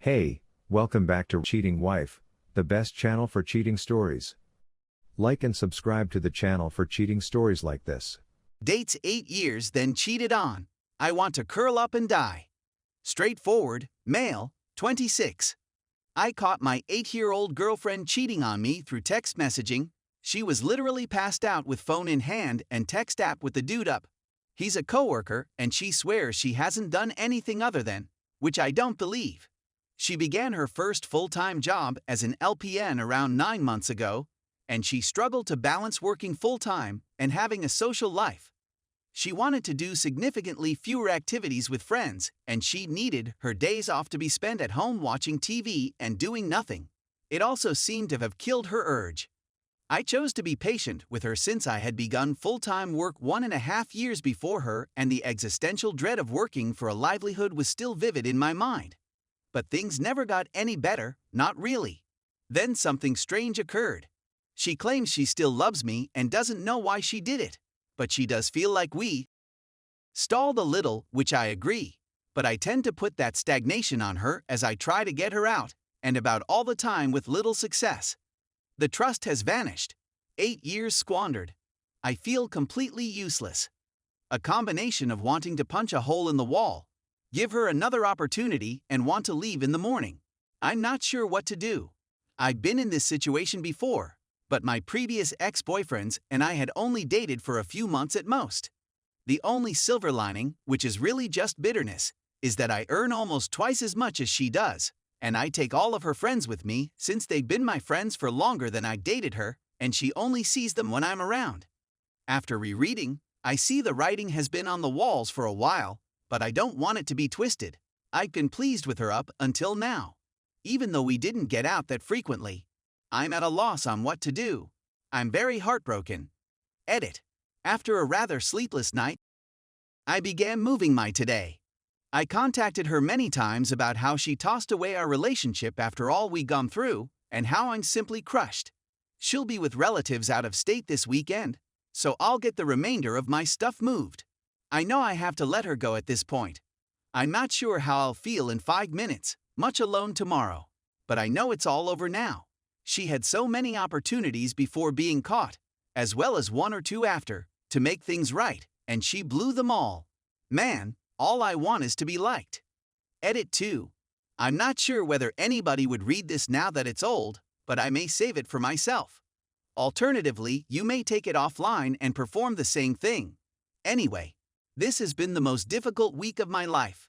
Hey, welcome back to Cheating Wife, the best channel for cheating stories. Like and subscribe to the channel for cheating stories like this. Dates 8 years, then cheated on. I want to curl up and die. Straightforward, male, 26. I caught my 8-year-old girlfriend cheating on me through text messaging. She was literally passed out with phone in hand and text app with the dude up. He's a coworker and she swears she hasn't done anything other than, which I don't believe. She began her first full-time job as an LPN around 9 months ago, and she struggled to balance working full-time and having a social life. She wanted to do significantly fewer activities with friends, and she needed her days off to be spent at home watching TV and doing nothing. It also seemed to have killed her urge. I chose to be patient with her since I had begun full-time work 1.5 years before her, and the existential dread of working for a livelihood was still vivid in my mind. But things never got any better, not really. Then something strange occurred. She claims she still loves me and doesn't know why she did it, but she does feel like we stalled a little, which I agree, but I tend to put that stagnation on her as I try to get her out, and about all the time with little success. The trust has vanished. 8 years squandered. I feel completely useless. A combination of wanting to punch a hole in the wall, give her another opportunity, and want to leave in the morning. I'm not sure what to do. I've been in this situation before, but my previous ex-boyfriends and I had only dated for a few months at most. The only silver lining, which is really just bitterness, is that I earn almost twice as much as she does, and I take all of her friends with me since they've been my friends for longer than I dated her, and she only sees them when I'm around. After rereading, I see the writing has been on the walls for a while, but I don't want it to be twisted. I've been pleased with her up until now. Even though we didn't get out that frequently, I'm at a loss on what to do. I'm very heartbroken. Edit. After a rather sleepless night, I began moving my today. I contacted her many times about how she tossed away our relationship after all we'd gone through, and how I'm simply crushed. She'll be with relatives out of state this weekend, so I'll get the remainder of my stuff moved. I know I have to let her go at this point. I'm not sure how I'll feel in 5 minutes, much alone tomorrow, but I know it's all over now. She had so many opportunities before being caught, as well as 1 or 2 after, to make things right, and she blew them all. Man, all I want is to be liked. Edit 2. I'm not sure whether anybody would read this now that it's old, but I may save it for myself. Alternatively, you may take it offline and perform the same thing. Anyway, this has been the most difficult week of my life.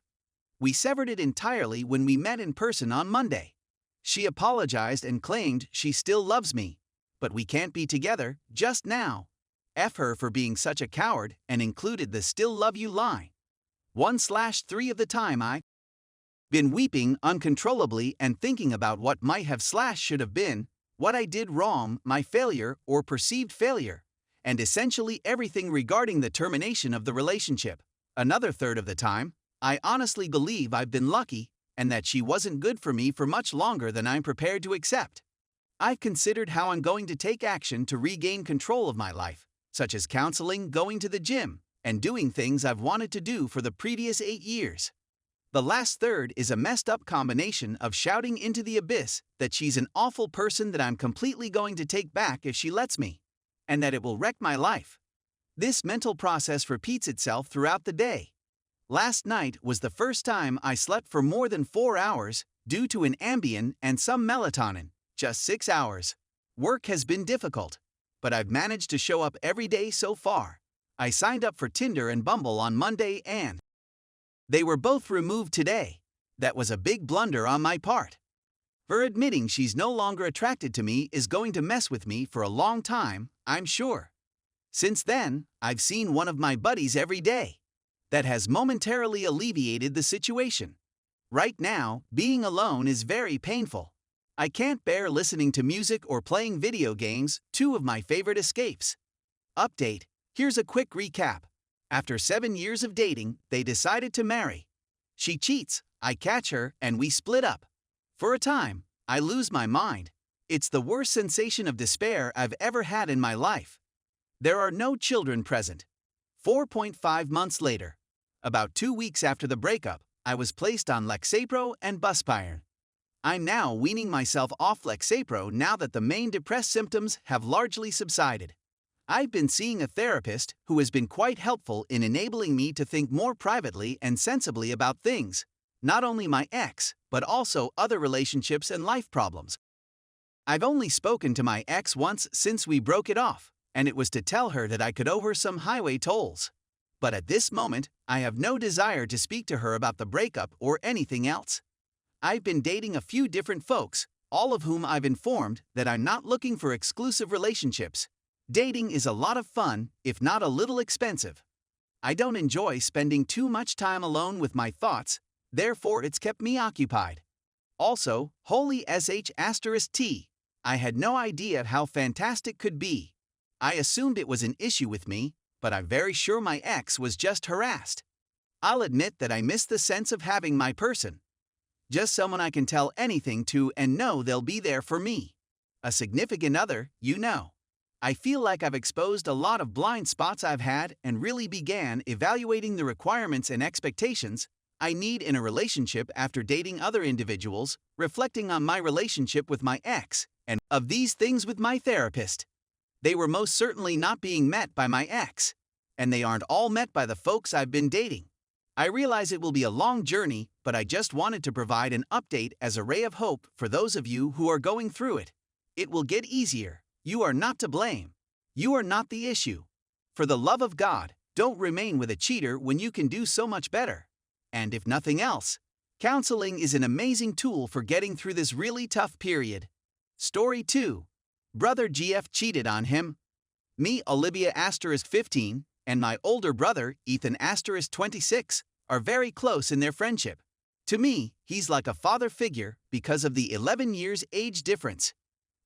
We severed it entirely when we met in person on Monday. She apologized and claimed she still loves me, but we can't be together just now. F her for being such a coward and included the "still love you" line. 1/3 of the time I've been weeping uncontrollably and thinking about what might have / should have been, what I did wrong, my failure or perceived failure, and essentially everything regarding the termination of the relationship. Another third of the time, I honestly believe I've been lucky and that she wasn't good for me for much longer than I'm prepared to accept. I've considered how I'm going to take action to regain control of my life, such as counseling, going to the gym, and doing things I've wanted to do for the previous 8 years. The last third is a messed up combination of shouting into the abyss that she's an awful person that I'm completely going to take back if she lets me, and that it will wreck my life. This mental process repeats itself throughout the day. Last night was the first time I slept for more than 4 hours due to an Ambien and some melatonin, just 6 hours. Work has been difficult, but I've managed to show up every day so far. I signed up for Tinder and Bumble on Monday and they were both removed today. That was a big blunder on my part. Her admitting she's no longer attracted to me is going to mess with me for a long time, I'm sure. Since then, I've seen one of my buddies every day. That has momentarily alleviated the situation. Right now, being alone is very painful. I can't bear listening to music or playing video games, 2 of my favorite escapes. Update. Here's a quick recap. After 7 years of dating, they decided to marry. She cheats, I catch her, and we split up. For a time, I lose my mind. It's the worst sensation of despair I've ever had in my life. There are no children present. 4.5 months later. About 2 weeks after the breakup, I was placed on Lexapro and Buspirone. I'm now weaning myself off Lexapro now that the main depressed symptoms have largely subsided. I've been seeing a therapist who has been quite helpful in enabling me to think more privately and sensibly about things, not only my ex, but also other relationships and life problems. I've only spoken to my ex once since we broke it off, and it was to tell her that I could owe her some highway tolls. But at this moment, I have no desire to speak to her about the breakup or anything else. I've been dating a few different folks, all of whom I've informed that I'm not looking for exclusive relationships. Dating is a lot of fun, if not a little expensive. I don't enjoy spending too much time alone with my thoughts, therefore it's kept me occupied. Also, holy sh*t, I had no idea how fantastic could be. I assumed it was an issue with me, but I'm very sure my ex was just harassed. I'll admit that I miss the sense of having my person. Just someone I can tell anything to and know they'll be there for me. A significant other, you know. I feel like I've exposed a lot of blind spots I've had and really began evaluating the requirements and expectations I need in a relationship after dating other individuals, reflecting on my relationship with my ex, and of these things with my therapist. They were most certainly not being met by my ex, and they aren't all met by the folks I've been dating. I realize it will be a long journey, but I just wanted to provide an update as a ray of hope for those of you who are going through it. It will get easier. You are not to blame. You are not the issue. For the love of God, don't remain with a cheater when you can do so much better. And if nothing else, counseling is an amazing tool for getting through this really tough period. Story 2. Brother GF cheated on him. Me, Olivia *15, and my older brother, Ethan *26, are very close in their friendship. To me, he's like a father figure because of the 11 years age difference.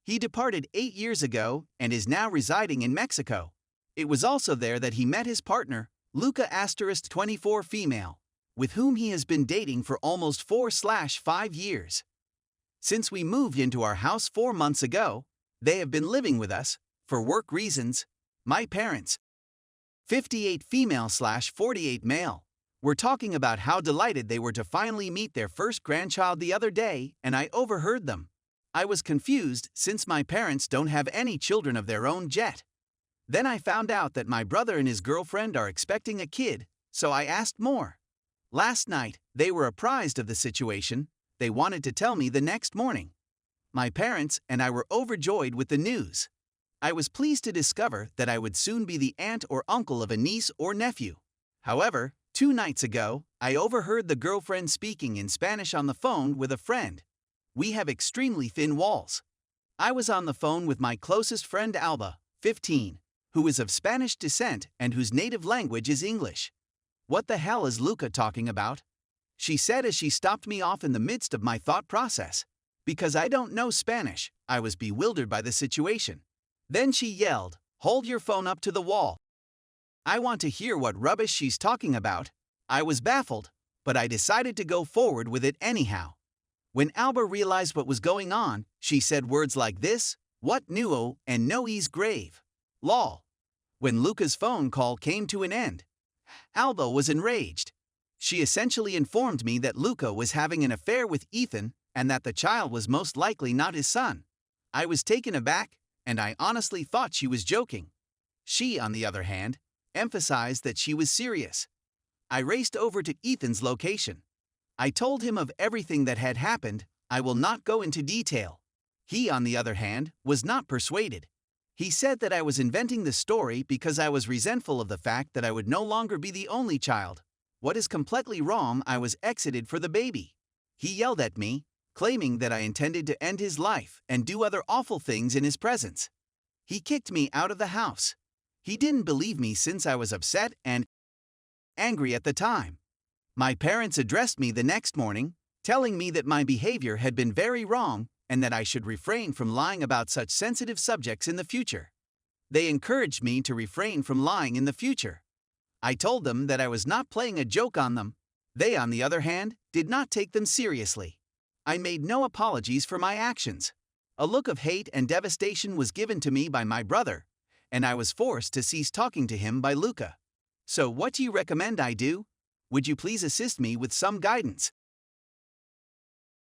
He departed 8 years ago and is now residing in Mexico. It was also there that he met his partner, Luca *24 female, with whom he has been dating for almost 4/5 years. Since we moved into our house 4 months ago, they have been living with us, for work reasons. My parents, 58 female/48 male, were talking about how delighted they were to finally meet their first grandchild the other day, and I overheard them. I was confused since my parents don't have any children of their own yet. Then I found out that my brother and his girlfriend are expecting a kid, so I asked more. Last night, they were apprised of the situation. They wanted to tell me the next morning. My parents and I were overjoyed with the news. I was pleased to discover that I would soon be the aunt or uncle of a niece or nephew. However, 2 nights ago, I overheard the girlfriend speaking in Spanish on the phone with a friend. We have extremely thin walls. I was on the phone with my closest friend Alba, 15, who is of Spanish descent and whose native language is English. What the hell is Luca talking about? She said as she stopped me off in the midst of my thought process. Because I don't know Spanish, I was bewildered by the situation. Then she yelled, "Hold your phone up to the wall. I want to hear what rubbish she's talking about." I was baffled, but I decided to go forward with it anyhow. When Alba realized what was going on, she said words like this, "What nuo and no e's grave. Lol." When Luca's phone call came to an end, Alba was enraged. She essentially informed me that Luca was having an affair with Ethan and that the child was most likely not his son. I was taken aback, and I honestly thought she was joking. She, on the other hand, emphasized that she was serious. I raced over to Ethan's location. I told him of everything that had happened. I will not go into detail. He, on the other hand, was not persuaded. He said that I was inventing the story because I was resentful of the fact that I would no longer be the only child. What is completely wrong, I was exited for the baby. He yelled at me, claiming that I intended to end his life and do other awful things in his presence. He kicked me out of the house. He didn't believe me since I was upset and angry at the time. My parents addressed me the next morning, telling me that my behavior had been very wrong and that I should refrain from lying about such sensitive subjects in the future. They encouraged me to refrain from lying in the future. I told them that I was not playing a joke on them. They, on the other hand, did not take them seriously. I made no apologies for my actions. A look of hate and devastation was given to me by my brother, and I was forced to cease talking to him by Luca. So what do you recommend I do? Would you please assist me with some guidance?